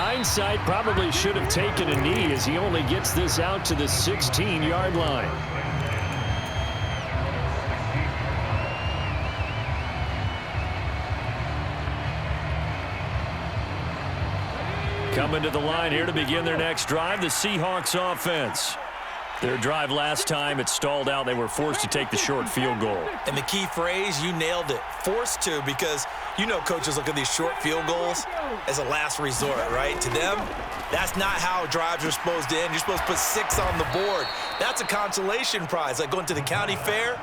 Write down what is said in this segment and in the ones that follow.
hindsight, probably should have taken a knee as he only gets this out to the 16-yard line. Coming to the line here to begin their next drive, the Seahawks offense. Their drive last time, it stalled out. They were forced to take the short field goal. And the key phrase, you nailed it, forced to, because you know coaches look at these short field goals as a last resort, right? To them, that's not how drives are supposed to end. You're supposed to put 6 on the board. That's a consolation prize, like going to the county fair.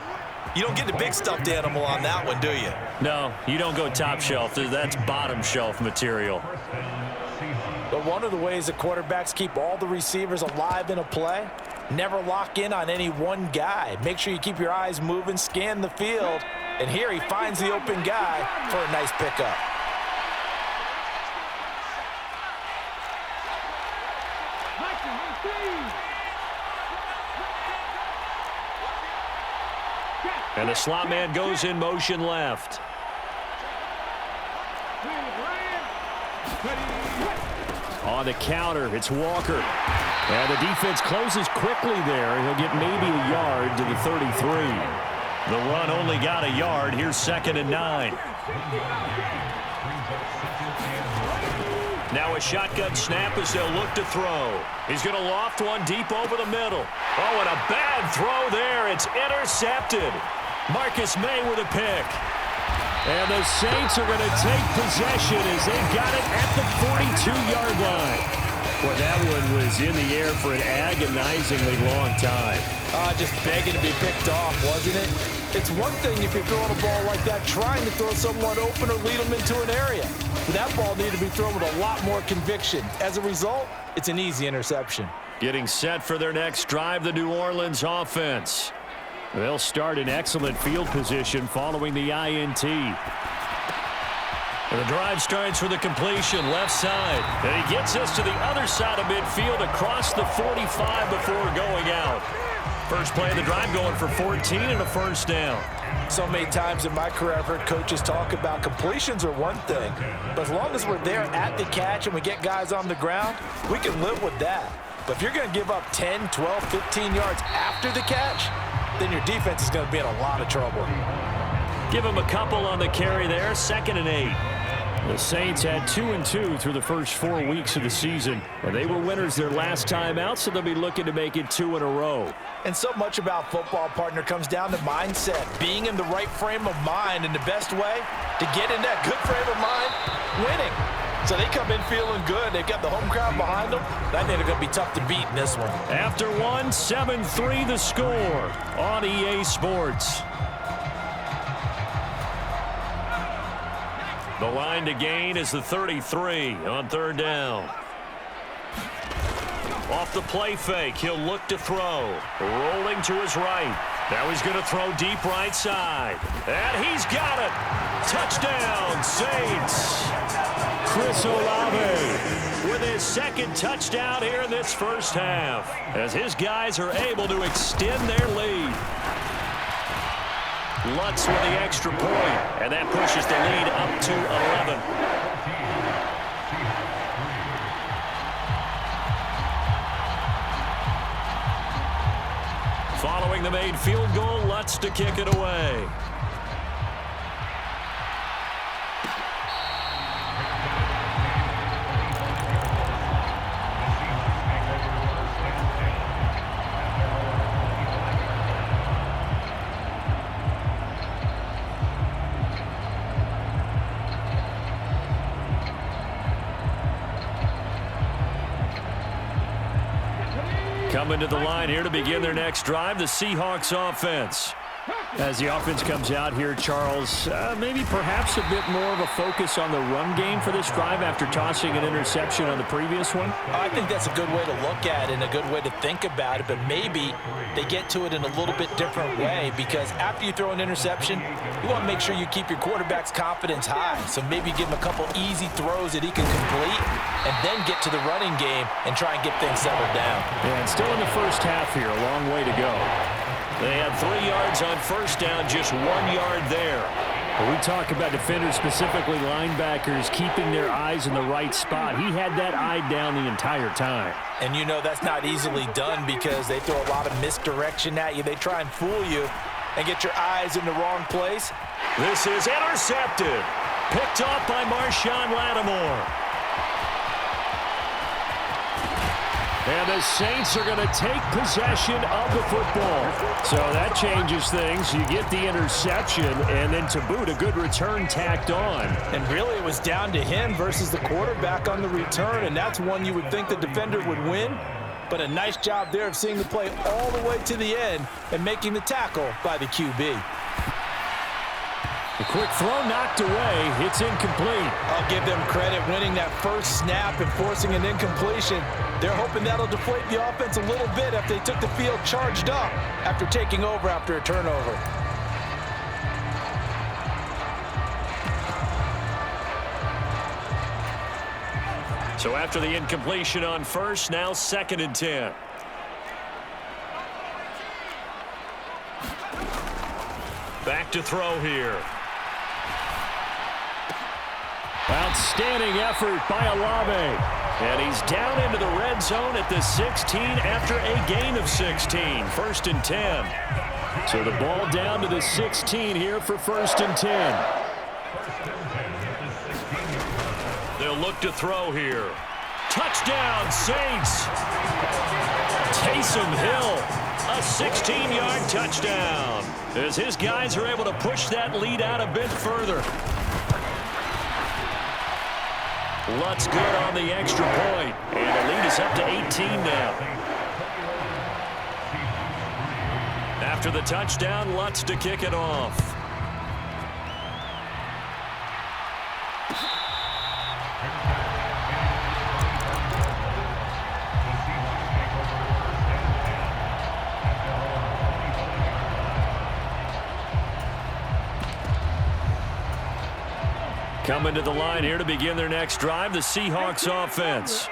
You don't get the big stuffed animal on that one, do you? No, you don't go top shelf. That's bottom shelf material. But one of the ways that quarterbacks keep all the receivers alive in a play, never lock in on any one guy. Make sure you keep your eyes moving, scan the field. And here he finds the open guy for a nice pickup. And the slot man goes in motion left. On the counter, it's Walker. And the defense closes quickly there. He'll get maybe a yard to the 33. The run only got a yard. Here's 2nd and 9. Now a shotgun snap as they'll look to throw. He's going to loft one deep over the middle. Oh, and a bad throw there. It's intercepted. Marcus May with a pick. And the Saints are going to take possession as they've got it at the 42-yard line. Well, that one was in the air for an agonizingly long time. Just begging to be picked off, wasn't it? It's one thing if you're throwing a ball like that, trying to throw someone open or lead them into an area. But that ball needed to be thrown with a lot more conviction. As a result, it's an easy interception. Getting set for their next drive, the New Orleans offense. They'll start in excellent field position following the INT. And the drive starts with a completion left side. And he gets us to the other side of midfield across the 45 before going out. First play of the drive going for 14 and a first down. So many times in my career I've heard coaches talk about completions are one thing. But as long as we're there at the catch and we get guys on the ground, we can live with that. But if you're going to give up 10, 12, 15 yards after the catch, then your defense is going to be in a lot of trouble. Give him a couple on the carry there, 2nd and 8. The Saints had 2-2 through the first 4 weeks of the season. And they were winners their last time out, so they'll be looking to make it 2 in a row. And so much about football, partner, comes down to mindset. Being in the right frame of mind, and the best way to get in that good frame of mind, winning. So they come in feeling good. They've got the home crowd behind them. I think they're going to be tough to beat in this one. After one, 7-3 the score on EA Sports. The line to gain is the 33 on 3rd down. Off the play fake, he'll look to throw. Rolling to his right. Now he's going to throw deep right side. And he's got it. Touchdown, Saints. Chris Olave with his 2nd touchdown here in this first half, as his guys are able to extend their lead. Lutz with the extra point, and that pushes the lead up to 11. Following the made field goal, Lutz to kick it away. Coming to the line here to begin their next drive, the Seahawks offense. As the offense comes out here, Charles, maybe perhaps a bit more of a focus on the run game for this drive after tossing an interception on the previous one? I think that's a good way to look at it and a good way to think about it, but maybe they get to it in a little bit different way, because after you throw an interception, you want to make sure you keep your quarterback's confidence high. So maybe give him a couple easy throws that he can complete and then get to the running game and try and get things settled down. Yeah, and still in the first half here, a long way to go. They had 3 yards on first down, just 1 yard there. When we talk about defenders, specifically linebackers, keeping their eyes in the right spot, he had that eye down the entire time. And you know that's not easily done because they throw a lot of misdirection at you. They try and fool you and get your eyes in the wrong place. This is intercepted. Picked off by Marshawn Lattimore. And the Saints are going to take possession of the football. So that changes things. You get the interception, and then to boot, a good return tacked on. And really, it was down to him versus the quarterback on the return, and that's one you would think the defender would win. But a nice job there of seeing the play all the way to the end and making the tackle by the QB. A quick throw knocked away. It's incomplete. I'll give them credit winning that first snap and forcing an incompletion. They're hoping that'll deflate the offense a little bit if they took the field charged up after taking over after a turnover. So after the incompletion on first, now 2nd and 10. Back to throw here. Outstanding effort by Olave. And he's down into the red zone at the 16 after a gain of 16. 1st and 10. So the ball down to the 16 here for 1st and 10. They'll look to throw here. Touchdown, Saints. Taysom Hill, a 16-yard touchdown. As his guys are able to push that lead out a bit further. Lutz good on the extra point. And the lead is up to 18 now. After the touchdown, Lutz to kick it off. Coming to the line here to begin their next drive, the Seahawks offense.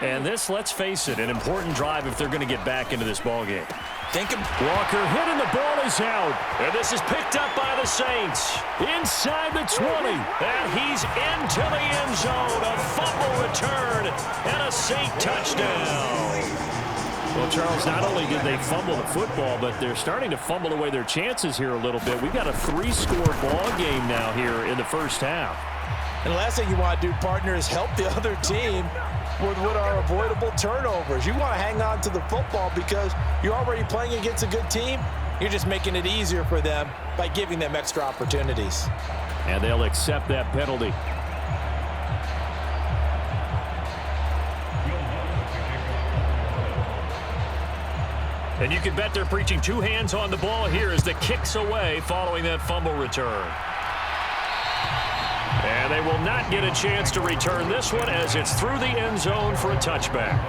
And this, let's face it, an important drive if they're going to get back into this ballgame. Walker hit and the ball is out. And this is picked up by the Saints. Inside the 20. And he's into the end zone. A fumble return and a Saint touchdown. Well, Charles, not only did they fumble the football, but they're starting to fumble away their chances here a little bit. We've got a 3-score ball game now here in the first half. And the last thing you want to do, partner, is help the other team with what are avoidable turnovers. You want to hang on to the football because you're already playing against a good team. You're just making it easier for them by giving them extra opportunities. And they'll accept that penalty. And you can bet they're preaching 2 hands on the ball here as the kick's away following that fumble return. And they will not get a chance to return this one as it's through the end zone for a touchback.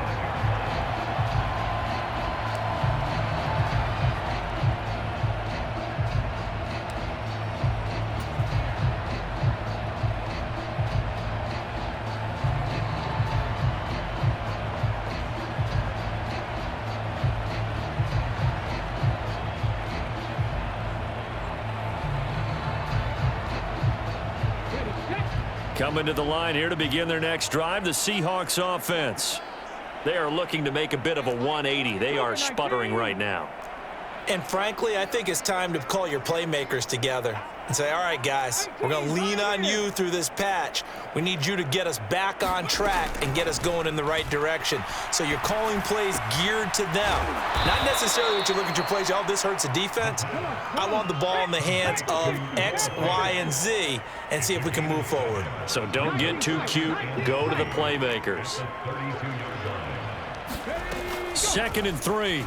Coming to the line here to begin their next drive, the Seahawks offense. They are looking to make a bit of a 180. They are sputtering right now. And frankly, I think it's time to call your playmakers together and say, all right, guys, we're going to lean on you through this patch. We need you to get us back on track and get us going in the right direction. So you're calling plays geared to them. Not necessarily that you look at your plays, oh, this hurts the defense. I want the ball in the hands of X, Y, and Z and see if we can move forward. So don't get too cute. Go to the playmakers. 2nd and 3.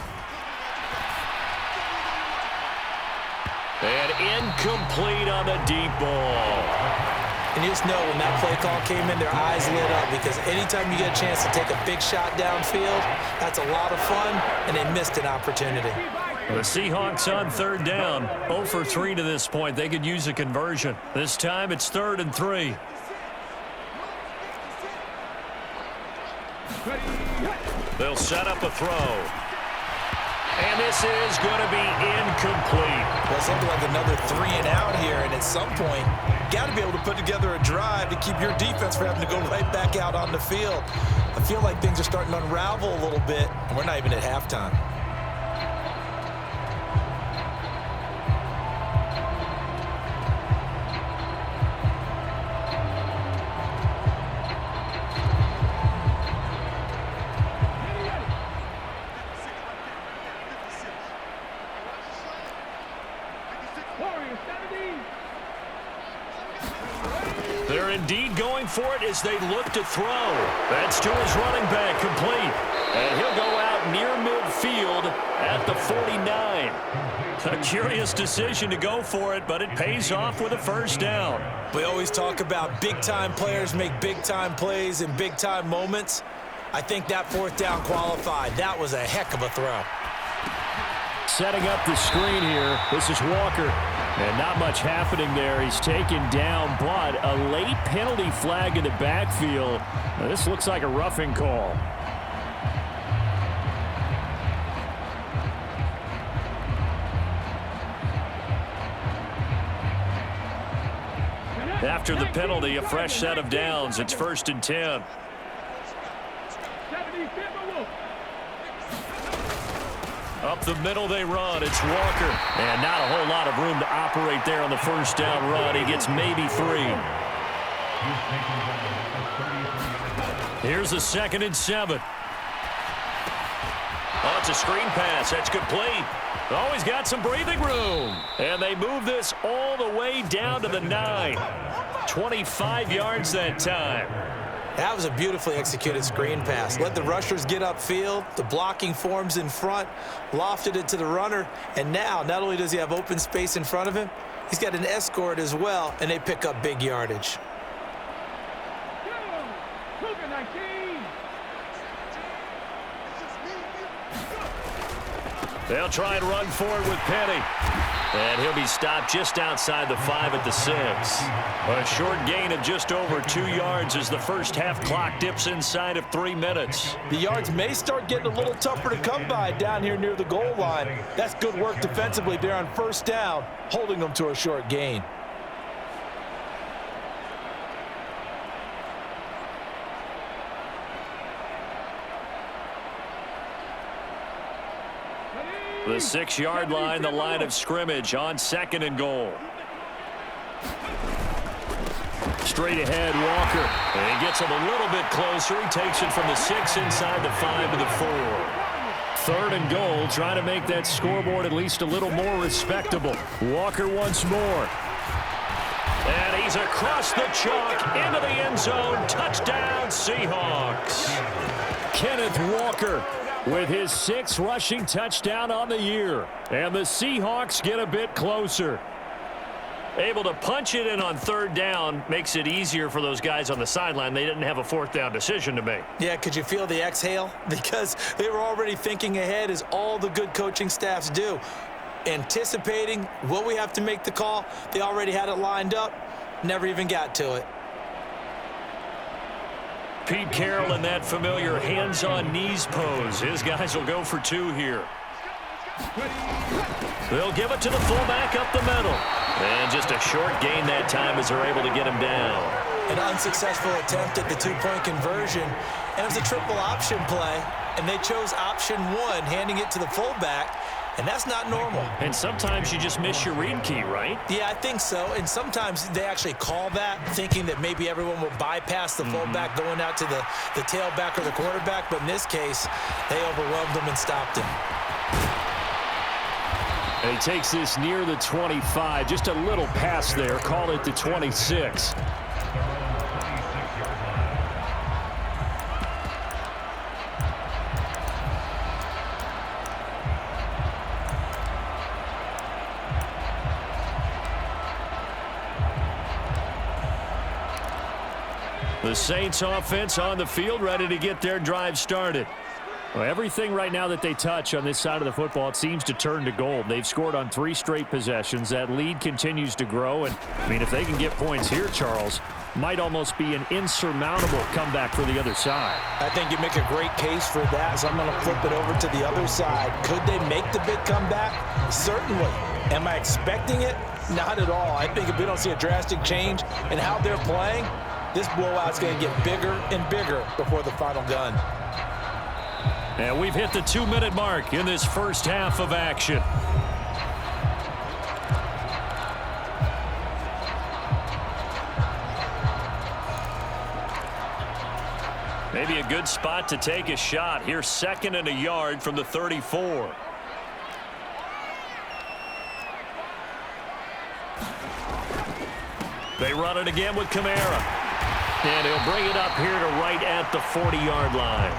And incomplete on the deep ball. And you just know when that play call came in, their eyes lit up because anytime you get a chance to take a big shot downfield, that's a lot of fun, and they missed an opportunity. The Seahawks on 3rd down, 0 for 3 to this point. They could use a conversion. This time it's 3rd and 3. They'll set up a throw. And this is going to be incomplete. Well, it's looking like another 3 and out here, and at some point, got to be able to put together a drive to keep your defense from having to go right back out on the field. I feel like things are starting to unravel a little bit, and we're not even at halftime. They're indeed going for it as they look to throw. That's to his running back, complete. And he'll go out near midfield at the 49. A curious decision to go for it, but it pays off with a first down. We always talk about big-time players make big-time plays in big-time moments. I think that 4th down qualified. That was a heck of a throw. Setting up the screen here. This is Walker. And not much happening there. He's taken down, but a late penalty flag in the backfield. Now, this looks like a roughing call. After the penalty, a fresh set of downs. It's 1st and 10. Up the middle they run. It's Walker. And not a whole lot of room to operate there on the first down run. He gets maybe 3. Here's a 2nd and 7. Oh, it's a screen pass. That's complete. Always got some breathing room. And they move this all the way down to the 9. 25 yards that time. That was a beautifully executed screen pass. Let the rushers get upfield. The blocking forms in front. Lofted it to the runner. And now, not only does he have open space in front of him, he's got an escort as well, and they pick up big yardage. They'll try and run forward with Penny. And he'll be stopped just outside the 5 at the 6. A short gain of just over 2 yards as the first half clock dips inside of 3 minutes. The yards may start getting a little tougher to come by down here near the goal line. That's good work defensively there on first down, holding them to a short gain. The 6-yard line, the line of scrimmage on 2nd and goal. Straight ahead, Walker. And he gets him a little bit closer. He takes it from the 6 inside the 5 to the 4. 3rd and goal, trying to make that scoreboard at least a little more respectable. Walker once more. And he's across the chalk into the end zone. Touchdown, Seahawks. Kenneth Walker with his 6th rushing touchdown on the year. And the Seahawks get a bit closer. Able to punch it in on 3rd down makes it easier for those guys on the sideline. They didn't have a 4th down decision to make. Yeah, could you feel the exhale? Because they were already thinking ahead, as all the good coaching staffs do. Anticipating, will we have to make the call? They already had it lined up. Never even got to it. Pete Carroll in that familiar hands-on knees pose. His guys will go for 2 here. They'll give it to the fullback up the middle. And just a short gain that time as they're able to get him down. An unsuccessful attempt at the 2-point conversion. And it was a triple option play. And they chose option 1, handing it to the fullback. And that's not normal. And sometimes you just miss your read key, right? Yeah, I think so. And sometimes they actually call that, thinking that maybe everyone will bypass the fullback going out to the tailback or the quarterback. But in this case, they overwhelmed him and stopped him. And he takes this near the 25. Just a little pass there. Call it the 26. The Saints offense on the field, ready to get their drive started. Well, everything right now that they touch on this side of the football, it seems to turn to gold. They've scored on 3 straight possessions. That lead continues to grow. And, I mean, if they can get points here, Charles, might almost be an insurmountable comeback for the other side. I think you make a great case for that, so I'm going to flip it over to the other side. Could they make the big comeback? Certainly. Am I expecting it? Not at all. I think if we don't see a drastic change in how they're playing, this blowout's going to get bigger and bigger before the final gun. And we've hit the 2-minute mark in this first half of action. Maybe a good spot to take a shot. Here's 2nd and a yard from the 34. They run it again with Kamara. And he'll bring it up here to right at the 40-yard line.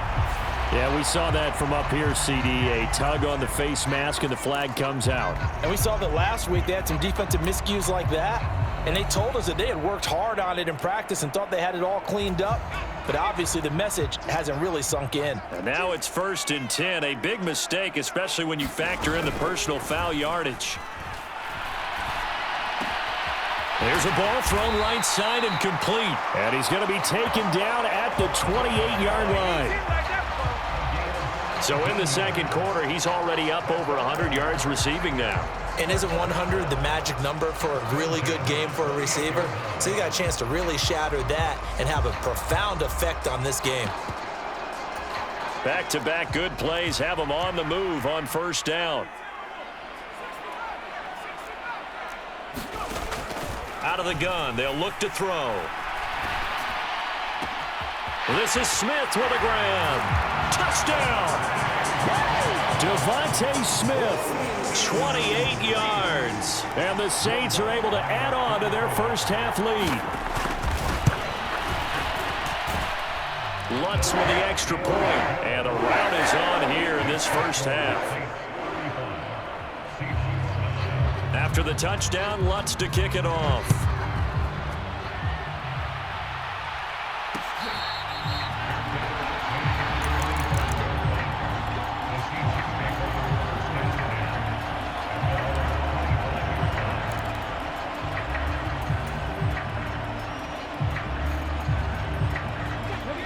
Yeah, we saw that from up here, CD. A tug on the face mask, and the flag comes out. And we saw that last week they had some defensive miscues like that. And they told us that they had worked hard on it in practice and thought they had it all cleaned up. But obviously the message hasn't really sunk in. And now it's 1st and 10. A big mistake, especially when you factor in the personal foul yardage. There's a ball thrown right side and complete. And he's going to be taken down at the 28-yard line. So in the second quarter, he's already up over 100 yards receiving now. And isn't 100 the magic number for a really good game for a receiver? So you got a chance to really shatter that and have a profound effect on this game. Back-to-back good plays have him on the move on 1st down. Out of the gun, they'll look to throw. This is Smith with a grab. Touchdown! Devontae Smith, 28 yards. And the Saints are able to add on to their first half lead. Lutz with the extra point. And the rout is on here in this first half. After the touchdown, Lutz to kick it off.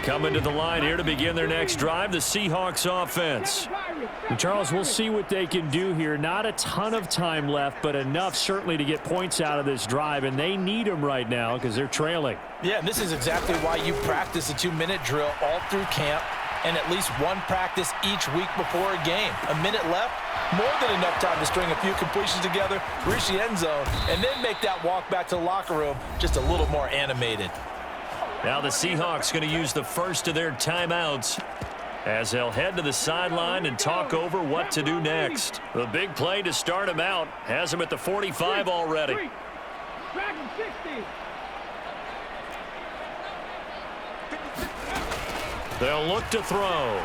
Coming to the line here to begin their next drive, the Seahawks offense. And Charles, we'll see what they can do here. Not a ton of time left, but enough certainly to get points out of this drive, and they need them right now because they're trailing. Yeah, and this is exactly why you practice a 2-minute drill all through camp and at least one practice each week before a game. A minute left, more than enough time to string a few completions together, reach the end zone, and then make that walk back to the locker room just a little more animated. Now the Seahawks going to use the first of their timeouts as they'll head to the sideline and talk over what to do next. The big play to start him out has him at the 45 already. They'll look to throw.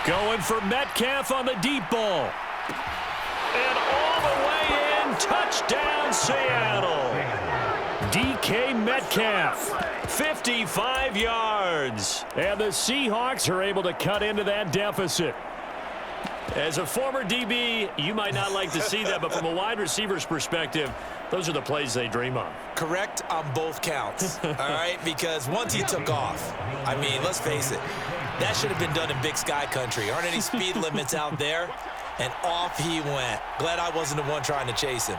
Going for Metcalf on the deep ball. And all the way in, touchdown Seattle. DK Metcalf. 55 yards. And the Seahawks are able to cut into that deficit. As a former DB, you might not like to see that, but from a wide receiver's perspective, those are the plays they dream of. Correct on both counts, all right? Because once he took off, I mean, let's face it, that should have been done in Big Sky country. Aren't any speed limits out there? And off he went. Glad I wasn't the one trying to chase him.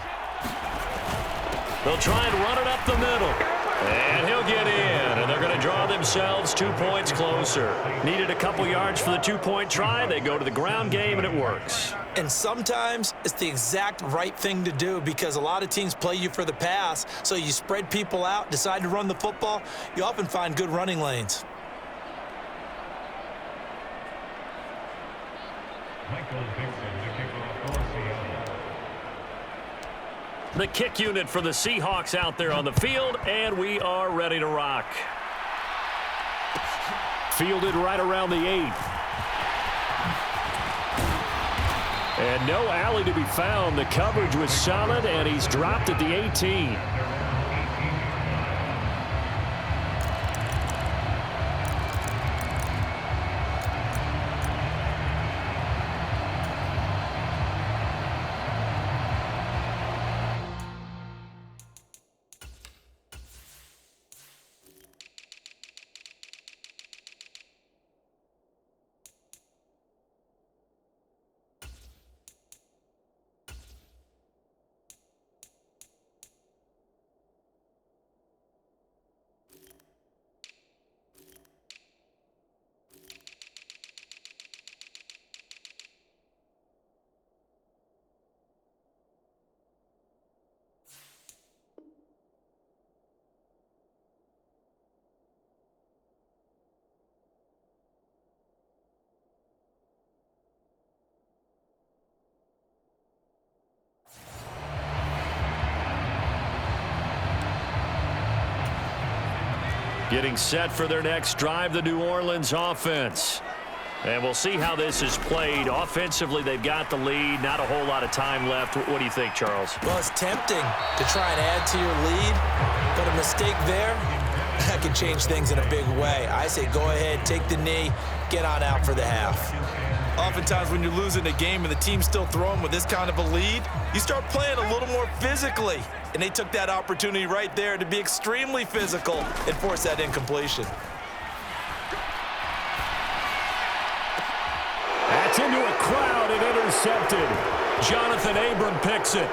They'll try and run it up the middle. And he'll get in, and they're going to draw themselves 2 points closer. Needed a couple yards for the two-point try. They go to the ground game, and it works. And sometimes it's the exact right thing to do because a lot of teams play you for the pass, so you spread people out, decide to run the football. You often find good running lanes. The kick unit for the Seahawks out there on the field, and we are ready to rock. Fielded right around the 8. And no alley to be found. The coverage was solid, and he's dropped at the 18. Getting set for their next drive, the New Orleans offense. And we'll see how this is played. Offensively, they've got the lead. Not a whole lot of time left. What do you think, Charles? Well, it's tempting to try and add to your lead, but a mistake there, that can change things in a big way. I say go ahead, take the knee, get on out for the half. Oftentimes when you're losing a game and the team's still throwing with this kind of a lead, you start playing a little more physically. And they took that opportunity right there to be extremely physical and force that incompletion. That's into a crowd and intercepted. Jonathan Abram picks it.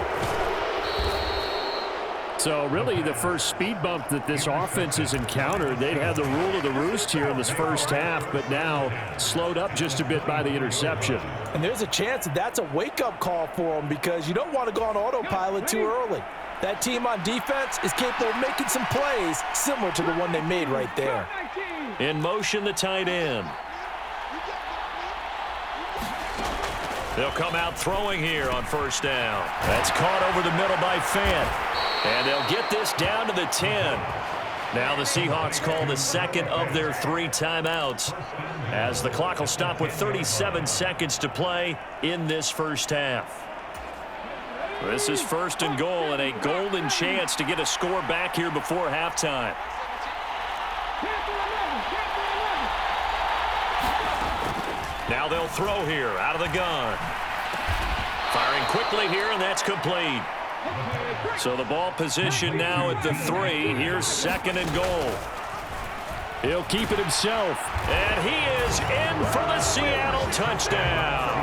So really the first speed bump that this offense has encountered, they'd had the rule of the roost here in this first half, but now slowed up just a bit by the interception. And there's a chance that that's a wake-up call for them because you don't want to go on autopilot too early. That team on defense is capable of making some plays similar to the one they made right there. In motion, the tight end. They'll come out throwing here on first down. That's caught over the middle by Fant. And they'll get this down to the 10. Now the Seahawks call the second of their 3 timeouts as the clock will stop with 37 seconds to play in this first half. This is first and goal and a golden chance to get a score back here before halftime. Now they'll throw here out of the gun. Firing quickly here, and that's complete. So the ball position now at the 3. Here's second and goal. He'll keep it himself. And he is in for the Seattle touchdown.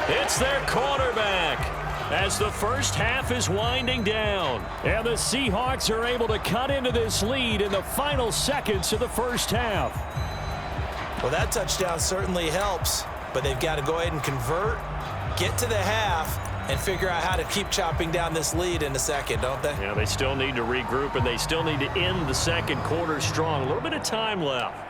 It's their quarterback as the first half is winding down. And the Seahawks are able to cut into this lead in the final seconds of the first half. Well, that touchdown certainly helps, but they've got to go ahead and convert, get to the half, and figure out how to keep chopping down this lead in the second, don't they? Yeah, they still need to regroup, and they still need to end the second quarter strong. A little bit of time left.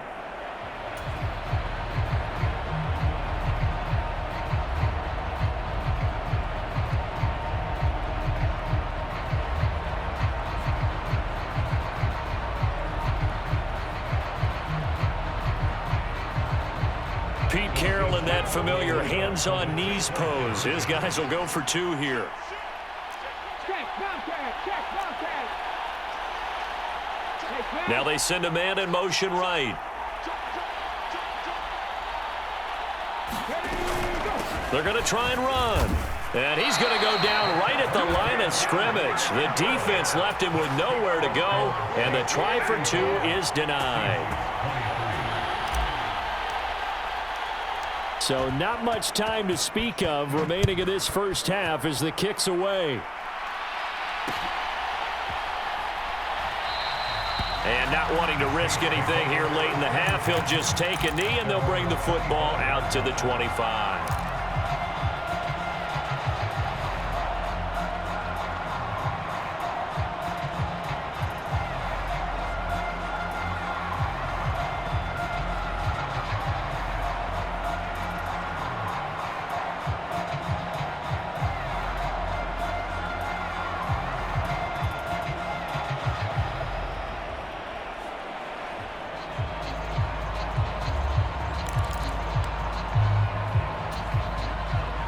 Pete Carroll in that familiar hands-on knees pose. His guys will go for 2 here. Now they send a man in motion right. They're going to try and run. And he's going to go down right at the line of scrimmage. The defense left him with nowhere to go, and the try for 2 is denied. So not much time to speak of remaining in this first half as the kick's away. And not wanting to risk anything here late in the half, he'll just take a knee and they'll bring the football out to the 25.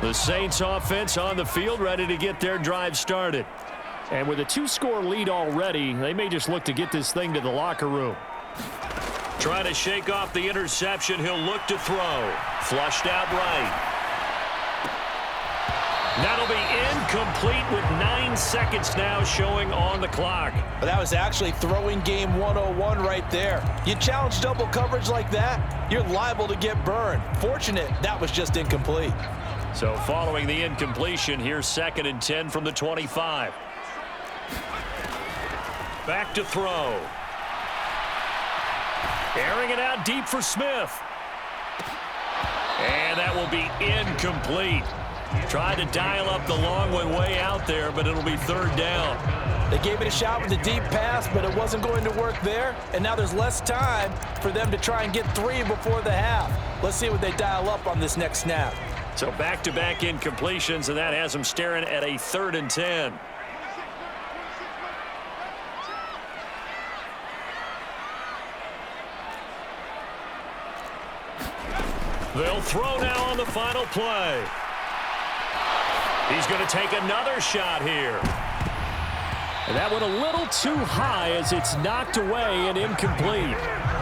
The Saints offense on the field ready to get their drive started. And with a 2-score lead already, they may just look to get this thing to the locker room. Trying to shake off the interception. He'll look to throw. Flushed out right. That'll be incomplete with 9 seconds now showing on the clock. But that was actually throwing game 101 right there. You challenge double coverage like that, you're liable to get burned. Fortunate that was just incomplete. So following the incompletion, here's 2nd and 10 from the 25. Back to throw. Airing it out deep for Smith. And that will be incomplete. Tried to dial up the long one way out there, but it'll be 3rd down. They gave it a shot with a deep pass, but it wasn't going to work there. And now there's less time for them to try and get 3 before the half. Let's see what they dial up on this next snap. So back-to-back incompletions, and that has them staring at a 3rd and 10. They'll throw now on the final play. He's going to take another shot here. And that went a little too high as it's knocked away and incomplete.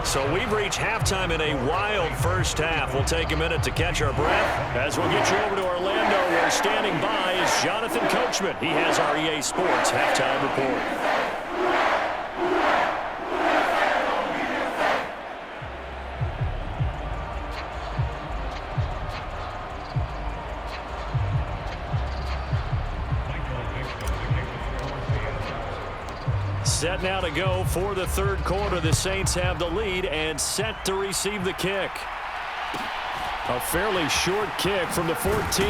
So we've reached halftime in a wild first half. We'll take a minute to catch our breath as we'll get you over to Orlando, where standing by is Jonathan Coachman. He has our EA Sports halftime report. Set now to go for the third quarter. The Saints have the lead and set to receive the kick. A fairly short kick from the 14.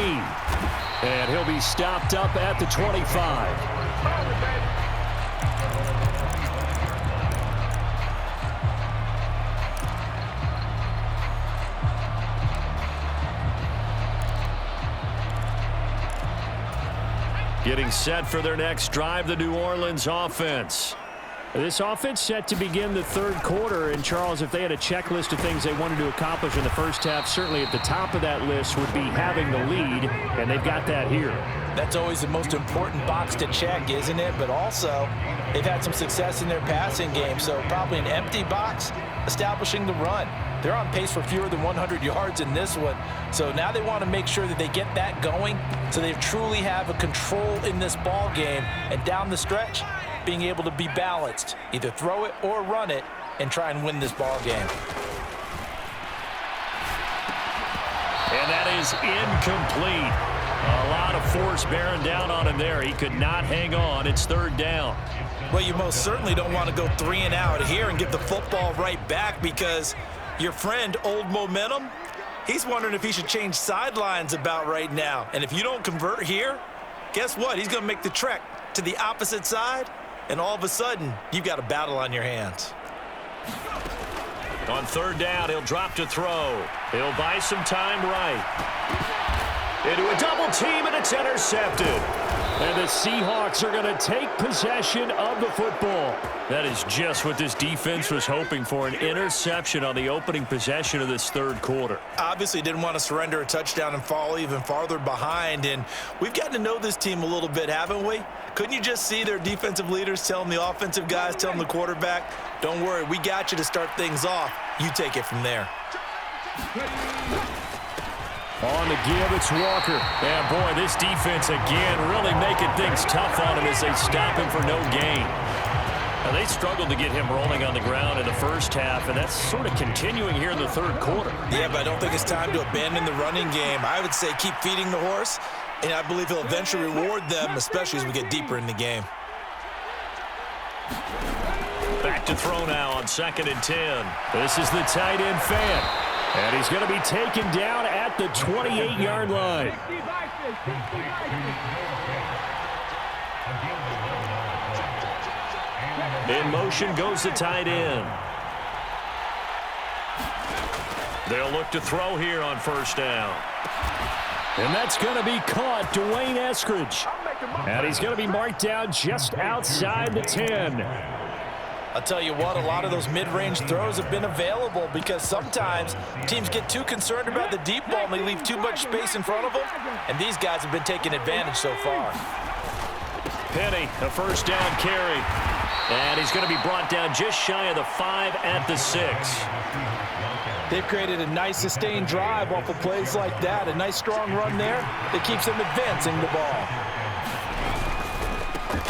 And he'll be stopped up at the 25. Getting set for their next drive, the New Orleans offense. This offense set to begin the third quarter. And, Charles, if they had a checklist of things they wanted to accomplish in the first half, certainly at the top of that list would be having the lead, and they've got that here. That's always the most important box to check, isn't it? But also, they've had some success in their passing game, so probably an empty box establishing the run. They're on pace for fewer than 100 yards in this one. So now they want to make sure that they get that going so they truly have a control in this ball game. And down the stretch, being able to be balanced, either throw it or run it, and try and win this ball game. And that is incomplete. A lot of force bearing down on him there. He could not hang on. It's third down. Well, you most certainly don't want to go 3 and out here and give the football right back, because your friend, Old Momentum, he's wondering if he should change sidelines about right now. And if you don't convert here, guess what? He's going to make the trek to the opposite side, and all of a sudden, you've got a battle on your hands. On third down, he'll drop to throw. He'll buy some time right. Into a double team, and it's intercepted. And the Seahawks are going to take possession of the football. That is just what this defense was hoping for, an interception on the opening possession of this third quarter. Obviously didn't want to surrender a touchdown and fall even farther behind. And we've gotten to know this team a little bit, haven't we? Couldn't you just see their defensive leaders telling the offensive guys, telling the quarterback, don't worry, we got you to start things off. You take it from there. On the give, it's Walker. And, boy, this defense again really making things tough on him as they stop him for no gain. Now, they struggled to get him rolling on the ground in the first half, and that's sort of continuing here in the third quarter. Yeah, but I don't think it's time to abandon the running game. I would say keep feeding the horse, and I believe he'll eventually reward them, especially as we get deeper in the game. Back to throw now on 2nd and 10. This is the tight end Fant. And he's going to be taken down at the 28-yard line. In motion goes the tight end. They'll look to throw here on first down. And that's going to be caught, Dwayne Eskridge. And he's going to be marked down just outside the 10. I'll tell you what, a lot of those mid-range throws have been available because sometimes teams get too concerned about the deep ball and they leave too much space in front of them, and these guys have been taking advantage so far. Penny, a first down carry. And he's going to be brought down just shy of the 5 at the 6. They've created a nice sustained drive off of plays like that, a nice strong run there that keeps them advancing the ball.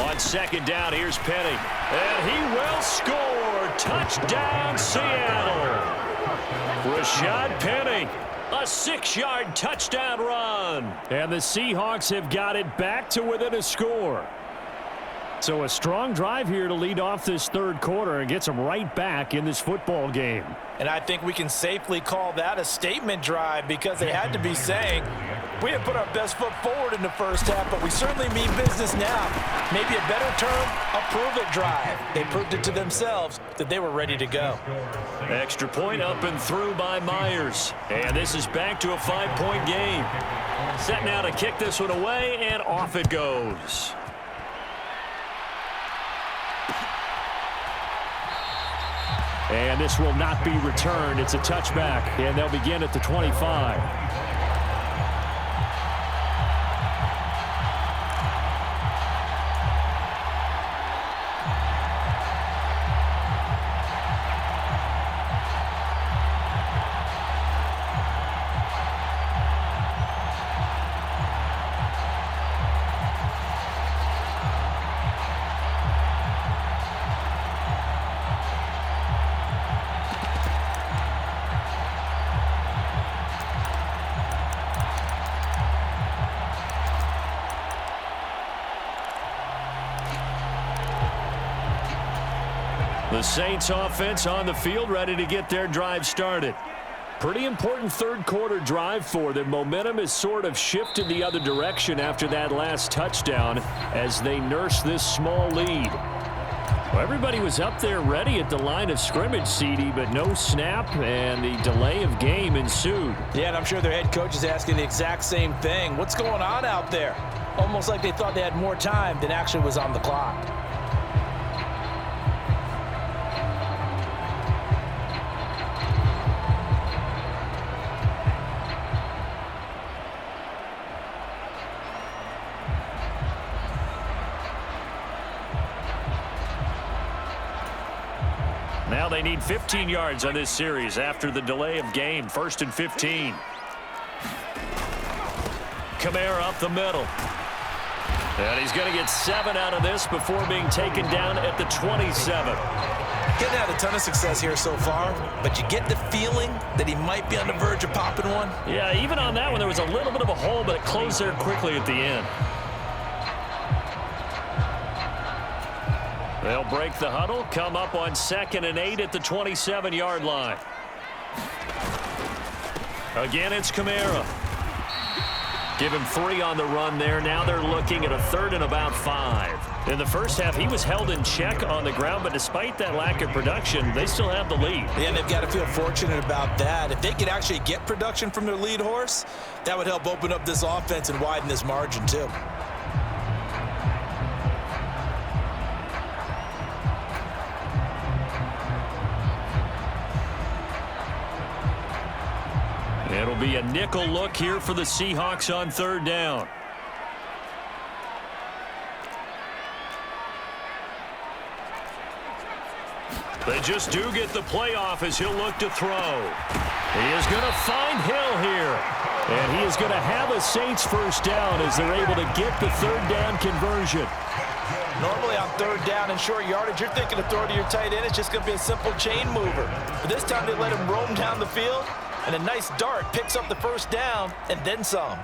On 2nd down, here's Penny. And he will score. Touchdown, Seattle. Rashad Penny, a 6-yard touchdown run. And the Seahawks have got it back to within a score. So a strong drive here to lead off this third quarter and gets them right back in this football game. And I think we can safely call that a statement drive because they had to be saying, we didn't put our best foot forward in the first half, but we certainly mean business now. Maybe a better term, a prove-it drive. They proved it to themselves that they were ready to go. Extra point up and through by Myers. And this is back to a 5-point game. Set now to kick this one away, and off it goes. And this will not be returned. It's a touchback, and they'll begin at the 25. The Saints offense on the field, ready to get their drive started. Pretty important third quarter drive for them. Momentum has sort of shifted the other direction after that last touchdown as they nurse this small lead. Well, everybody was up there ready at the line of scrimmage, CD, but no snap, and the delay of game ensued. Yeah, and I'm sure their head coach is asking the exact same thing. What's going on out there? Almost like they thought they had more time than actually was on the clock. Now they need 15 yards on this series after the delay of game. 1st and 15. Kamara up the middle. And he's going to get 7 out of this before being taken down at the 27. Getting had a ton of success here so far, but you get the feeling that he might be on the verge of popping one. Yeah, even on that one, there was a little bit of a hole, but it closed there quickly at the end. They'll break the huddle, come up on 2nd and 8 at the 27-yard line. Again, it's Kamara. Give him 3 on the run there. Now they're looking at a 3rd and about 5. In the first half, he was held in check on the ground, but despite that lack of production, they still have the lead. Yeah, and they've got to feel fortunate about that. If they could actually get production from their lead horse, that would help open up this offense and widen this margin too. It'll be a nickel look here for the Seahawks on 3rd down. They just do get the playoff as he'll look to throw. He is going to find Hill here. And he is going to have a Saints first down as they're able to get the 3rd down conversion. Normally on 3rd down and short yardage, you're thinking to throw to your tight end. It's just going to be a simple chain mover. But this time they let him roam down the field. And a nice dart picks up the first down and then some.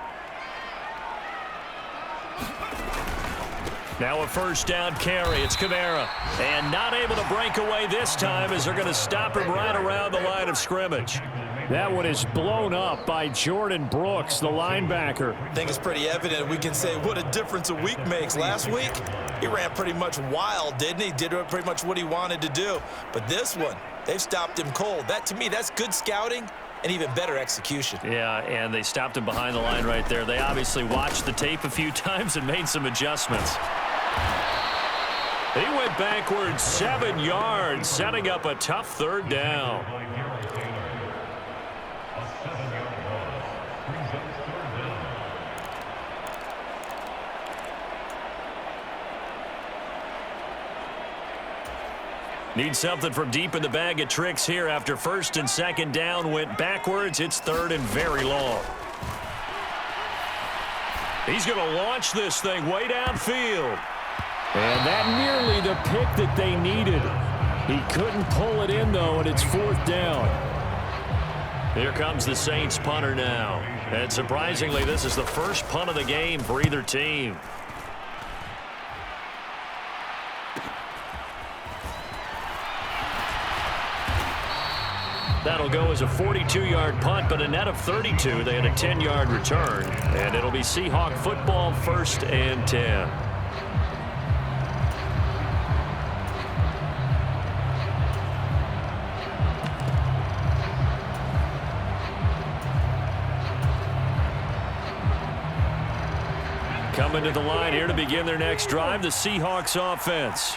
Now a 1st down carry. It's Kamara. And not able to break away this time as they're going to stop him right around the line of scrimmage. That one is blown up by Jordan Brooks, the linebacker. I think it's pretty evident. We can say what a difference a week makes. Last week, he ran pretty much wild, didn't he? Did pretty much what he wanted to do. But this one, they've stopped him cold. That, to me, that's good scouting and even better execution. Yeah, and they stopped him behind the line right there. They obviously watched the tape a few times and made some adjustments. He went backwards 7 yards, setting up a tough 3rd down. Need something from deep in the bag of tricks here after 1st and 2nd down went backwards. It's 3rd and very long. He's going to launch this thing way downfield. And that nearly the pick that they needed. He couldn't pull it in, though, and it's 4th down. Here comes the Saints punter now. And surprisingly, this is the first punt of the game for either team. That'll go as a 42-yard punt, but a net of 32. They had a 10-yard return, and it'll be Seahawk football 1st and 10. Coming to the line here to begin their next drive, the Seahawks offense.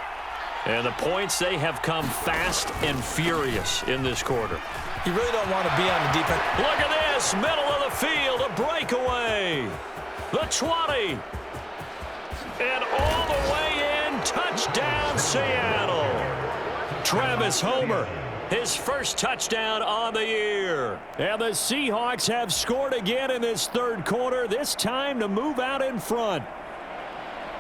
And the points, they have come fast and furious in this quarter. You really don't want to be on the defense. Look at this, middle of the field, a breakaway. The 20. And all the way in, touchdown Seattle. Travis Homer, his first touchdown on the year. And the Seahawks have scored again in this third quarter, this time to move out in front.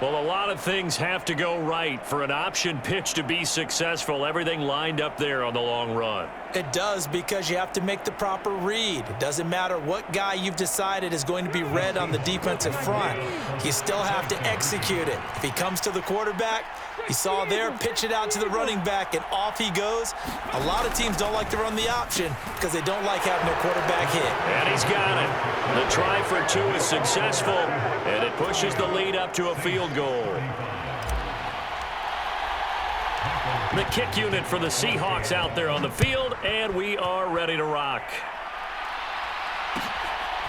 Well, a lot of things have to go right for an option pitch to be successful. Everything lined up there on the long run. It does, because you have to make the proper read. It doesn't matter what guy you've decided is going to be read on the defensive front. You still have to execute it. If he comes to the quarterback, you saw there, pitch it out to the running back, and off he goes. A lot of teams don't like to run the option because they don't like having their quarterback hit. And he's got it. The try for two is successful, and it pushes the lead up to a field goal. The kick unit for the Seahawks out there on the field, and we are ready to rock.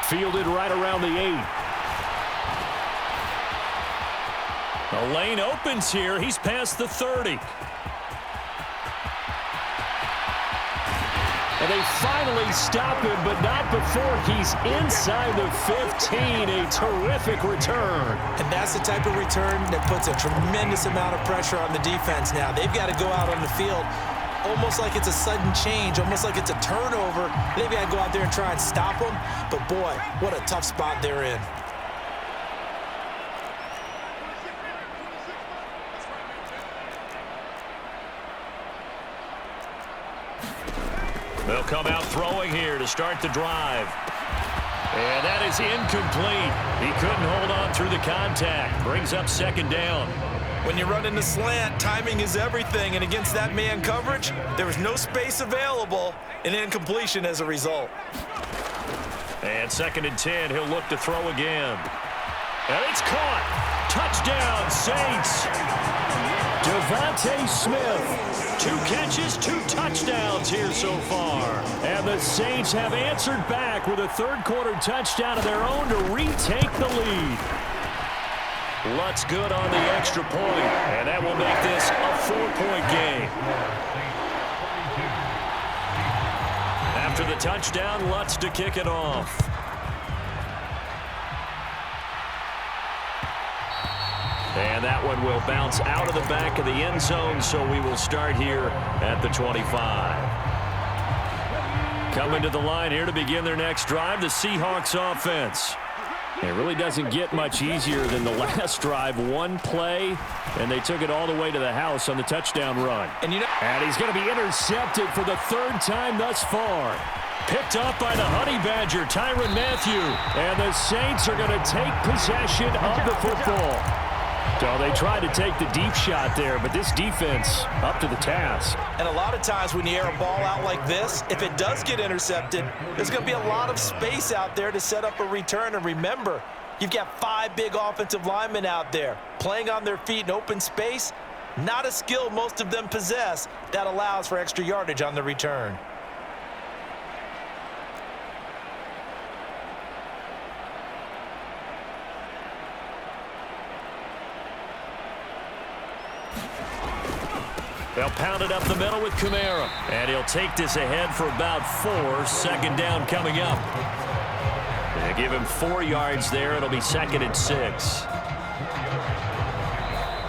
Fielded right around the 8. The lane opens here. He's past the 30. And they finally stop him, but not before he's inside the 15. A terrific return. And that's the type of return that puts a tremendous amount of pressure on the defense now. They've got to go out on the field almost like it's a sudden change, almost like it's a turnover. They've got to go out there and try and stop them. But, boy, what a tough spot they're in. They'll come out throwing here to start the drive. And that is incomplete. He couldn't hold on through the contact. Brings up second down. When you run in the slant, timing is everything. And against that man coverage, there was no space available, and incompletion as a result. And 2nd and 10, he'll look to throw again. And it's caught. Touchdown, Saints. Devontae Smith. 2 catches, 2 touchdowns here so far. And the Saints have answered back with a third-quarter touchdown of their own to retake the lead. Lutz good on the extra point, and that will make this a 4-point game. After the touchdown, Lutz to kick it off. And that one will bounce out of the back of the end zone, so we will start here at the 25. Coming to the line here to begin their next drive, the Seahawks offense. It really doesn't get much easier than the last drive. One play, and they took it all the way to the house on the touchdown run. And he's going to be intercepted for the 3rd time thus far. Picked up by the Honey Badger, Tyrann Mathieu. And the Saints are going to take possession of the football. So they tried to take the deep shot there, but this defense up to the task. And a lot of times when you air a ball out like this, if it does get intercepted, there's going to be a lot of space out there to set up a return. And remember, you've got 5 big offensive linemen out there playing on their feet in open space. Not a skill most of them possess that allows for extra yardage on the return. They'll pound it up the middle with Kamara. And he'll take this ahead for about 4. 2nd down coming up. They give him 4 yards there. It'll be 2nd and 6.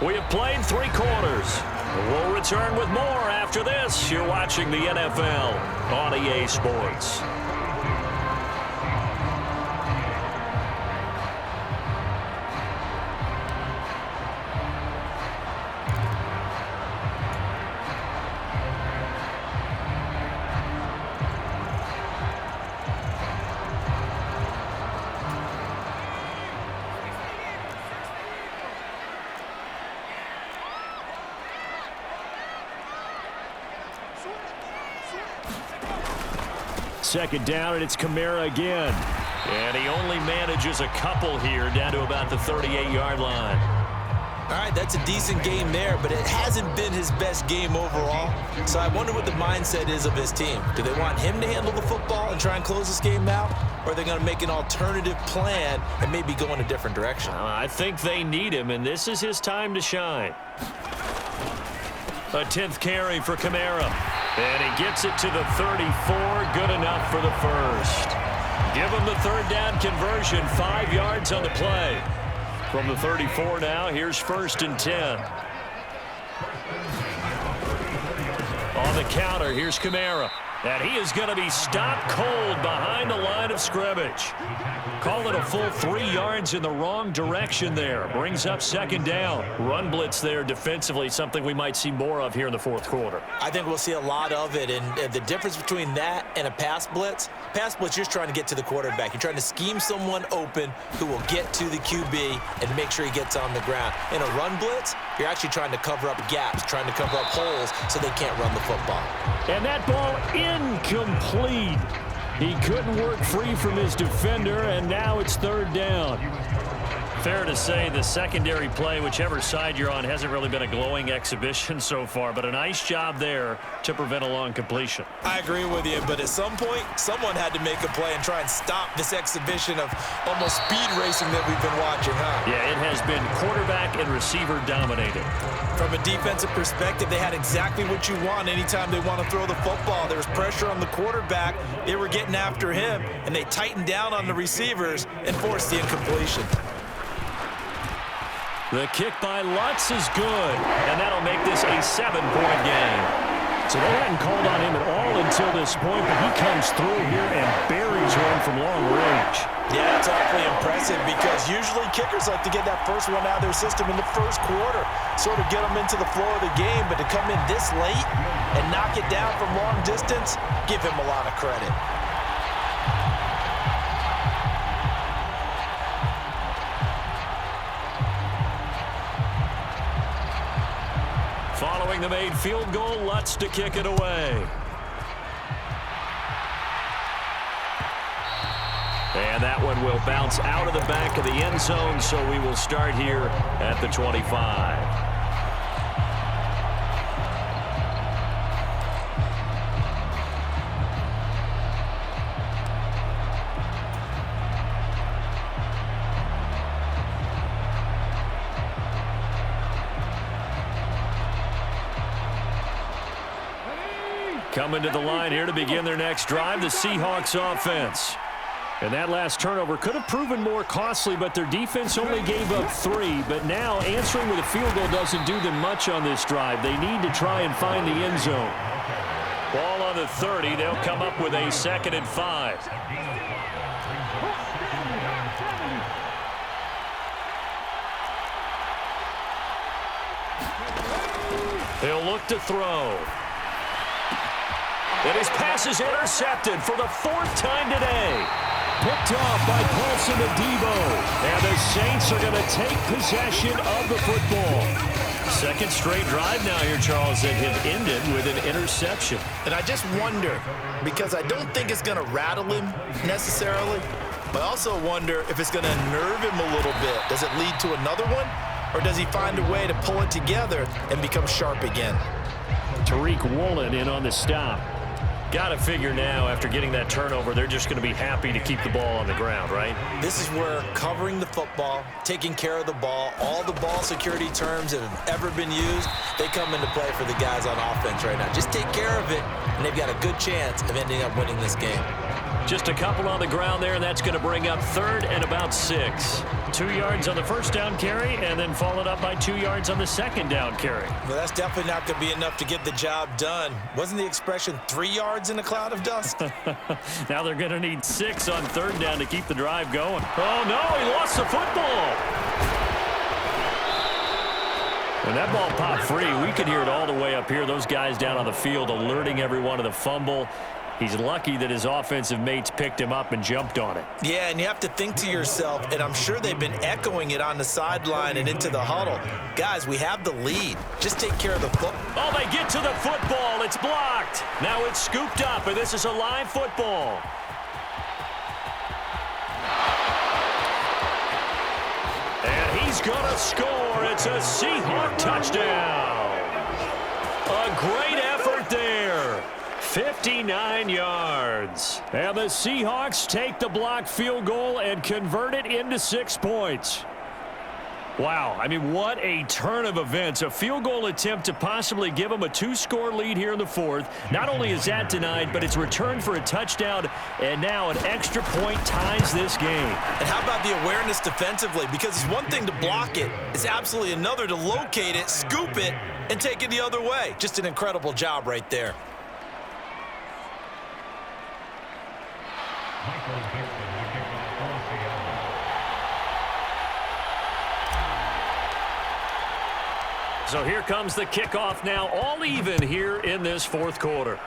We have played 3 quarters. We'll return with more after this. You're watching the NFL on EA Sports. Second down, and it's Kamara again. And he only manages a couple here down to about the 38-yard line. All right, that's a decent game there, but it hasn't been his best game overall. So I wonder what the mindset is of his team. Do they want him to handle the football and try and close this game out? Or are they going to make an alternative plan and maybe go in a different direction? I think they need him, and this is his time to shine. A 10th carry for Kamara. And he gets it to the 34. Good enough for the first. Give him the third down conversion. 5 yards on the play. From the 34 now, here's 1st and 10. On the counter, here's Kamara. And he is going to be stopped cold behind the line of scrimmage. Call it a full 3 yards in the wrong direction there. Brings up 2nd down. Run blitz there defensively, something we might see more of here in the 4th quarter. I think we'll see a lot of it. And the difference between that and a pass blitz, you're just trying to get to the quarterback. You're trying to scheme someone open who will get to the QB and make sure he gets on the ground. In a run blitz, you're actually trying to cover up gaps, trying to cover up holes so they can't run the football. And that ball incomplete. He couldn't work free from his defender, and now it's 3rd down. Fair to say the secondary play, whichever side you're on, hasn't really been a glowing exhibition so far, but a nice job there to prevent a long completion. I agree with you, but at some point, someone had to make a play and try and stop this exhibition of almost speed racing that we've been watching, huh? Yeah, it has been quarterback and receiver dominated. From a defensive perspective, they had exactly what you want anytime they want to throw the football. There was pressure on the quarterback. They were getting after him, and they tightened down on the receivers and forced the incompletion. The kick by Lutz is good, and that'll make this a 7-point game. So they hadn't called on him at all until this point, but he comes through here and buries one from long range. Yeah, it's awfully impressive because usually kickers like to get that first one out of their system in the 1st quarter, sort of get them into the flow of the game, but to come in this late and knock it down from long distance, give him a lot of credit. Following the made field goal, Lutz to kick it away. And that one will bounce out of the back of the end zone, so we will start here at the 25. Coming to the line here to begin their next drive, the Seahawks offense. And that last turnover could have proven more costly, but their defense only gave up 3. But now answering with a field goal doesn't do them much on this drive. They need to try and find the end zone. Ball on the 30. They'll come up with a 2nd and 5. He'll look to throw. And his pass is intercepted for the 4th time today. Picked off by Paulson Adebo. And the Saints are going to take possession of the football. 2nd straight drive now here, Charles, that have ended with an interception. And I just wonder, because I don't think it's going to rattle him necessarily, but I also wonder if it's going to nerve him a little bit. Does it lead to another one? Or does he find a way to pull it together and become sharp again? Tariq Woolen in on the stop. Got to figure now, after getting that turnover, they're just going to be happy to keep the ball on the ground, right? This is where covering the football, taking care of the ball, all the ball security terms that have ever been used, they come into play for the guys on offense right now. Just take care of it, and they've got a good chance of ending up winning this game. Just a couple on the ground there, and that's going to bring up 3rd and about 6. 2 yards on the 1st down carry, and then followed up by 2 yards on the 2nd down carry. Well, that's definitely not going to be enough to get the job done. Wasn't the expression 3 yards in a cloud of dust? Now they're going to need 6 on 3rd down to keep the drive going. Oh, no, he lost the football. And that ball popped free. We could hear it all the way up here. Those guys down on the field alerting everyone of the fumble. He's lucky that his offensive mates picked him up and jumped on it. Yeah, and you have to think to yourself, and I'm sure they've been echoing it on the sideline and into the huddle. Guys, we have the lead. Just take care of the football. Oh, they get to the football. It's blocked. Now it's scooped up, and this is a live football. And he's going to score. It's a Seahawk touchdown. A great effort there. 59 yards. And the Seahawks take the blocked field goal and convert it into 6 points. Wow, I mean, what a turn of events. A field goal attempt to possibly give them a 2-score lead here in the fourth. Not only is that denied, but it's returned for a touchdown, and now an extra point ties this game. And how about the awareness defensively? Because it's one thing to block it. It's absolutely another to locate it, scoop it, and take it the other way. Just an incredible job right there. So here comes the kickoff now, all even here in this fourth quarter.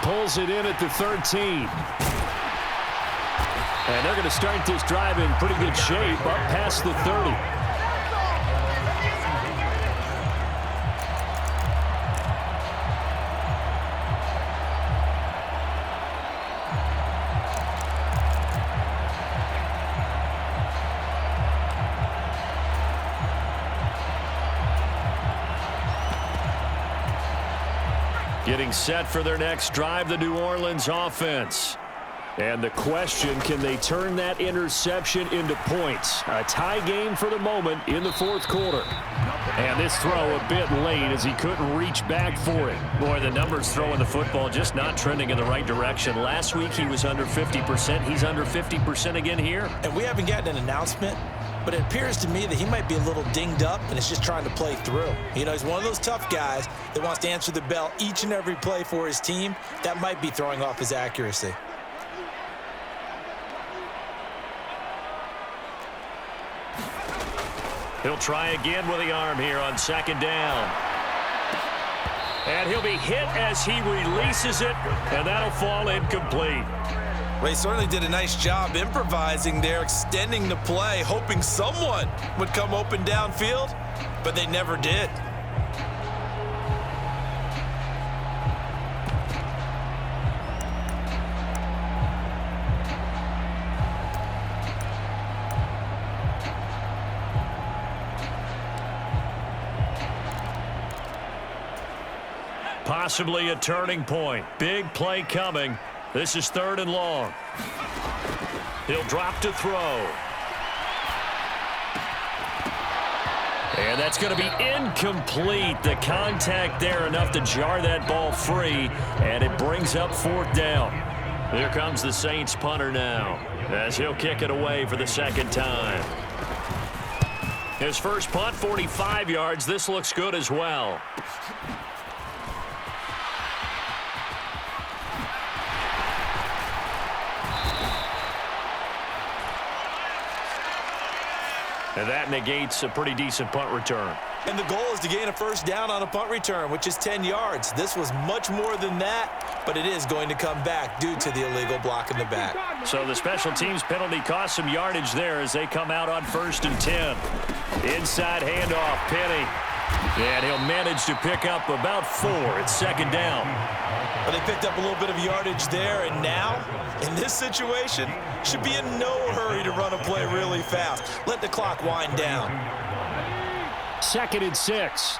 Pulls it in at the 13. And they're going to start this drive in pretty good shape, up past the 30. Getting set for their next drive, the New Orleans offense. And the question, can they turn that interception into points? A tie game for the moment in the fourth quarter. And this throw a bit late as he couldn't reach back for it. Boy, the numbers throwing the football just not trending in the right direction. Last week he was under 50%. He's under 50% again here. And we haven't gotten an announcement, but it appears to me that he might be a little dinged up and is just trying to play through. You know, he's one of those tough guys that wants to answer the bell each and every play for his team. That might be throwing off his accuracy. He'll try again with the arm here on second down. And he'll be hit as he releases it, and that'll fall incomplete. Well, he certainly did a nice job improvising there, extending the play, hoping someone would come open downfield, but they never did. Possibly a turning point. Big play coming. This is 3rd and long. He'll drop to throw. And that's going to be incomplete. The contact there enough to jar that ball free, and it brings up 4th down. Here comes the Saints punter now, as he'll kick it away for the 2nd time. His first punt, 45 yards. This looks good as well. And that negates a pretty decent punt return. And the goal is to gain a first down on a punt return, which is 10 yards. This was much more than that, but it is going to come back due to the illegal block in the back. So the special teams penalty cost some yardage there as they come out on 1st and 10. Inside handoff, Penny. And he'll manage to pick up about 4 at 2nd down. But they picked up a little bit of yardage there, and now, in this situation, should be in no hurry to run a play really fast. Let the clock wind down. 2nd and 6.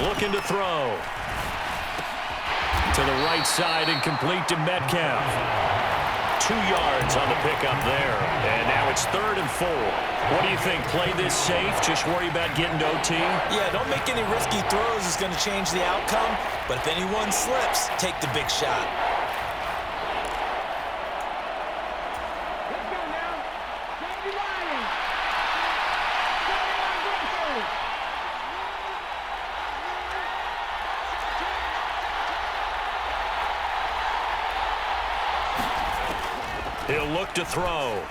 Looking to throw. To the right side and complete to Metcalf. 2 yards on the pickup there. And now it's 3rd and 4. What do you think? Play this safe? Just worry about getting to OT? Yeah, don't make any risky throws. It's going to change the outcome. But if anyone slips, take the big shot. Let's go now. Safety line. He'll look to throw.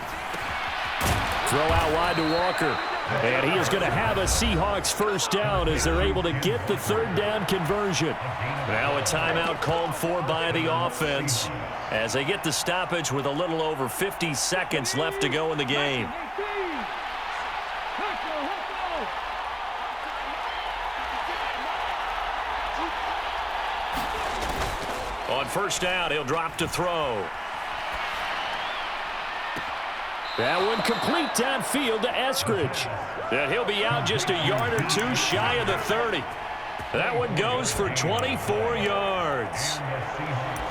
Throw out wide to Walker. And he is going to have a Seahawks first down as they're able to get the 3rd down conversion. Now a timeout called for by the offense as they get the stoppage with a little over 50 seconds left to go in the game. On 1st down, he'll drop to throw. That one complete downfield to Eskridge. And he'll be out just a yard or 2 shy of the 30. That one goes for 24 yards.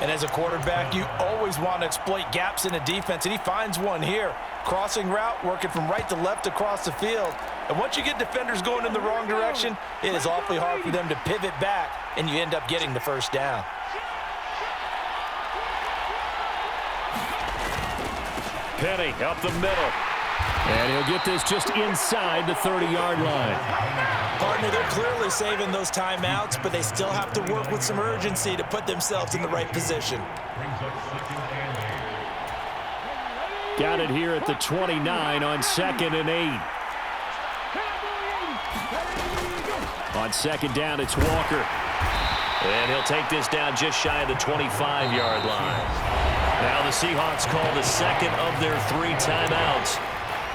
And as a quarterback, you always want to exploit gaps in the defense, and he finds one here. Crossing route, working from right to left across the field. And once you get defenders going in the wrong direction, it is awfully hard for them to pivot back, and you end up getting the first down. Penny up the middle. And he'll get this just inside the 30-yard line. Partner, they're clearly saving those timeouts, but they still have to work with some urgency to put themselves in the right position. Got it here at the 29 on 2nd and 8. On 2nd down, it's Walker. And he'll take this down just shy of the 25-yard line. Now the Seahawks call the second of their 3 timeouts,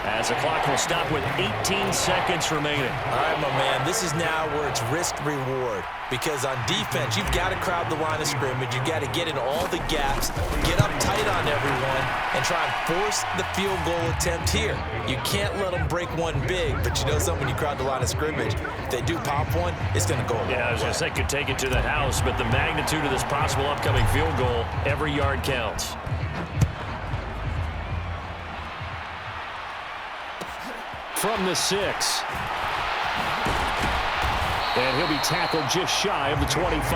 as the clock will stop with 18 seconds remaining. All right, my man, this is now where it's risk-reward. Because on defense, you've got to crowd the line of scrimmage. You've got to get in all the gaps, get up tight on everyone, and try and force the field goal attempt here. You can't let them break one big, but you know something, when you crowd the line of scrimmage, if they do pop one, it's going to go a long way. Yeah, I was going to say could take it to the house, but the magnitude of this possible upcoming field goal, every yard counts. From the 6. And he'll be tackled just shy of the 25.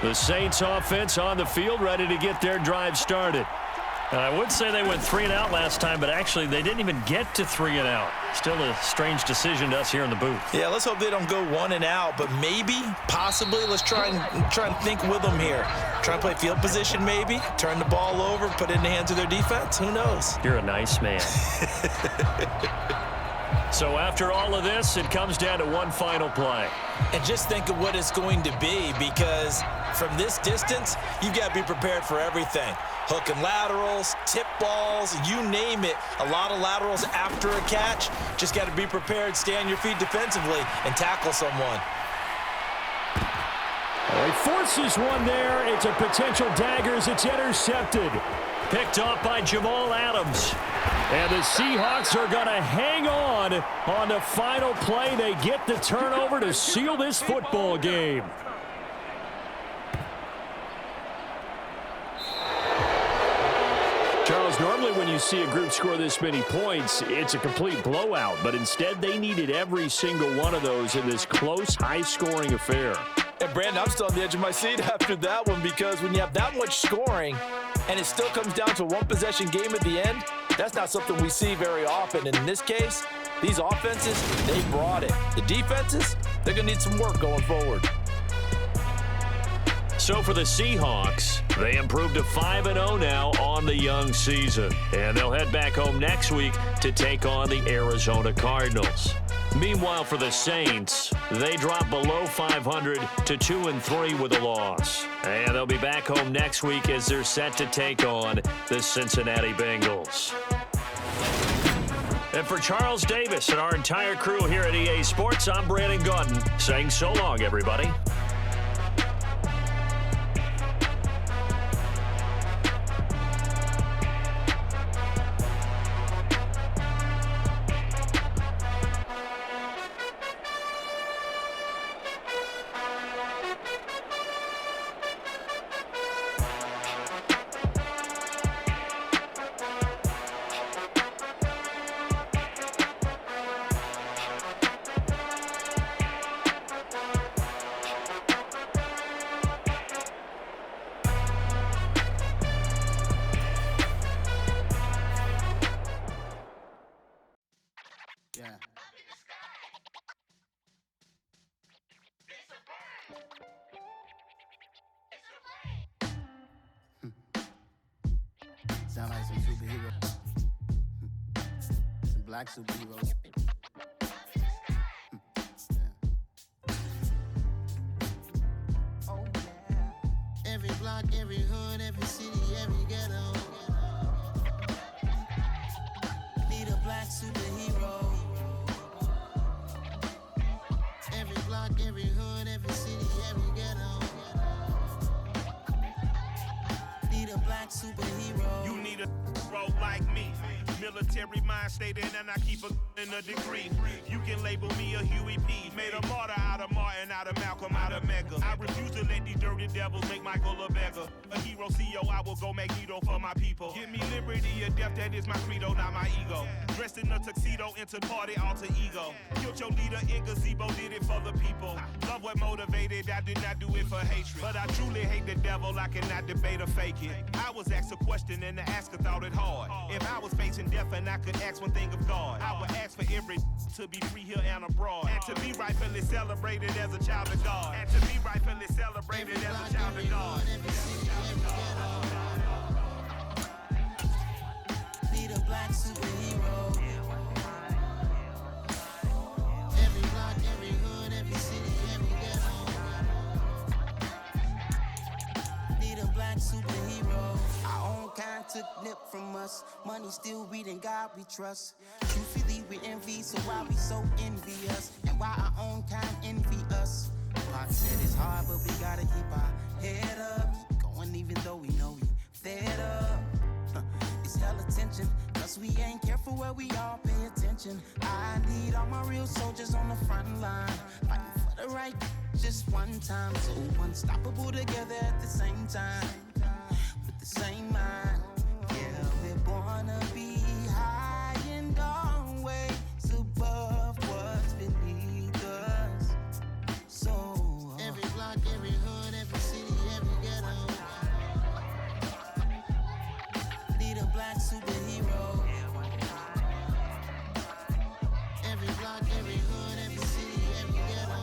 The Saints offense on the field, ready to get their drive started. I would say they went 3 and out last time, but actually they didn't even get to 3 and out. Still a strange decision to us here in the booth. Yeah, let's hope they don't go 1 and out, but maybe, possibly, let's try and think with them here. Try and play field position maybe, turn the ball over, put it in the hands of their defense. Who knows? You're a nice man. So after all of this, it comes down to one final play. And just think of what it's going to be, because from this distance, you've got to be prepared for everything. Hook and laterals, tip balls, you name it. A lot of laterals after a catch. Just got to be prepared, stay on your feet defensively, and tackle someone. He forces one there. It's a potential dagger as it's intercepted. Picked off by Jamal Adams. And the Seahawks are going to hang on the final play. They get the turnover to seal this football game. Charles, normally when you see a group score this many points, it's a complete blowout. But instead, they needed every single one of those in this close, high-scoring affair. And Brandon, I'm still on the edge of my seat after that one, because when you have that much scoring and it still comes down to a one-possession game at the end, that's not something we see very often. And in this case, these offenses, they brought it. The defenses, they're going to need some work going forward. So for the Seahawks, they improved to 5-0 now on the young season. And they'll head back home next week to take on the Arizona Cardinals. Meanwhile, for the Saints, they drop below 500 to 2-3 with a loss. And they'll be back home next week as they're set to take on the Cincinnati Bengals. And for Charles Davis and our entire crew here at EA Sports, I'm Brandon Gaudin saying so long, everybody. Sound like some superheroes. Some black superheroes. Oh, yeah. Every block, every hood, every city, every ghetto. Need a black superhero. Every block, every hood, every city, every ghetto. Need a black superhero. You need a bro like me. Military mind stated, and I keep in a degree. You can label me a Huey P. Made a martyr out of Martin, out of Malcolm, out of Mega. I refuse to let these dirty devils make Michael a beggar. A hero CEO, I will go Magneto for my people. Give me liberty or death, that is my credo, not my ego. Dressed in a tuxedo, into party, alter ego. Killed your leader in gazebo, did it for the people. Love what motivated, I did not do it for hatred. But I truly hate the devil, I cannot debate or fake it. I was asked a question and the asker thought it hard. If I was facing death and I could ask one thing of God, I would ask for every to be free here and abroad, and to be rightfully celebrated as a child of God, and to be rightfully celebrated as a child of God. Need a black superhero. Every block, every hood, every city, every ghetto. Need a black superhero. Our own kind took nip from us. Money still reading God we trust. Truthfully we envy, so why we so envious? And why our own kind envy us? Pac said it's hard, but we gotta keep our head up. Keep going even though we know we fed up. It's hella tension, cause we ain't careful where we all pay attention. I need all my real soldiers on the front line, fighting for the right just one time. So unstoppable together at the same time, with the same mind. Yeah, we're born to be high and always above what's beneath us. So every block, every hood, every city, every ghetto. Need a black superhero. Every block, every hood, every city, every ghetto.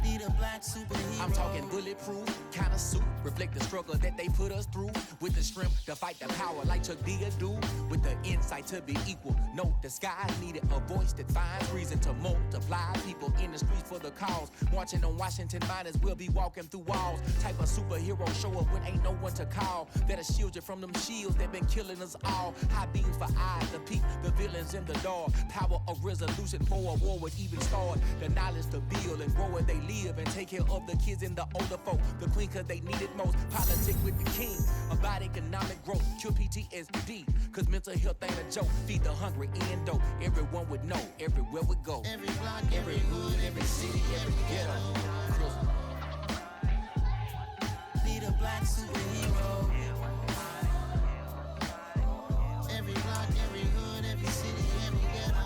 Need a black superhero. I'm talking bulletproof kind of suit, reflect the struggle that they put us through. With the strength to fight the power like Chuck D do. With the insight to be equal. No, the sky needed a voice that finds reason to multiply. People in the streets for the cause. Marching on Washington, might as well be walking through walls. Type of superhero show up when ain't no one to call. That'll shield you from them shields that been killing us all. High beams for eyes to peep the villains in the dark. Power of resolution for a war would even start. The knowledge to build and grow where they live and take care of the kids and the older folk. The queen cause they need it most. Politic with the king. About economic growth. Cure PTSD. Cause mental health ain't a joke. Feed the hungry and dope. Everyone would know. Everywhere we go. Every block, every hood, every city, every ghetto. Need a black superhero. Every block, every hood, every city, every ghetto.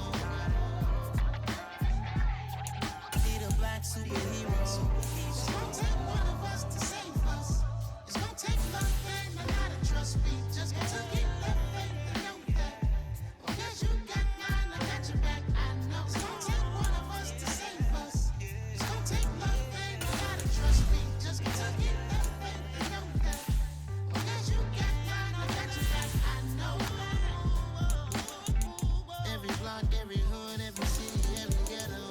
Need a black superhero. It's gonna take one of us to save us. It's gonna take love and a lot of trust. We just got to get that faith and know that. Because you got mine, I got your back. I know. It's gonna take one of us to save us. It's gonna take love and a lot of trust. We just got to get that faith and know that. Because you got mine, I got your back. I know. Every block, every hood, every city, every ghetto.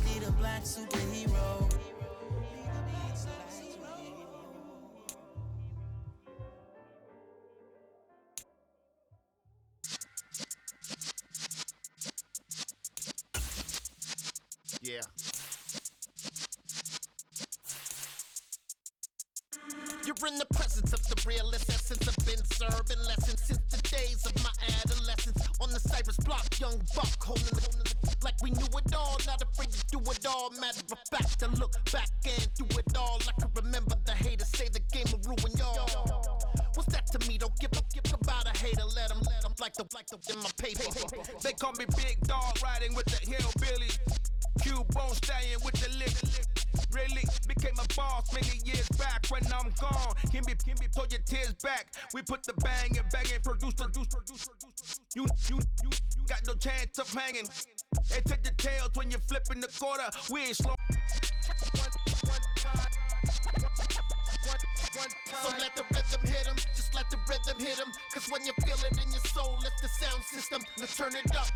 Need a black superhero. Yeah. You're in the presence of the realest essence. I've been serving lessons since the days of my adolescence. On the Cypress block, young buck holding the like we knew it all. Not afraid to do it all. Matter of fact, I look back and do it all. I can remember the haters say the game will ruin y'all. What's that to me? Don't give about a hater. Let them like the in my paper. They call me Big Dog, riding with the hillbillies. Cubone staying with the lick. Really became a boss many years back. When I'm gone, can be pull your tears back. We put the bang and produce. You got no chance of hanging. They take the tails when you're flipping the quarter. We ain't slow. So let the rhythm hit him, just let the rhythm hit him. Cause when you feel it in your soul, it's the sound system. Let's turn it up.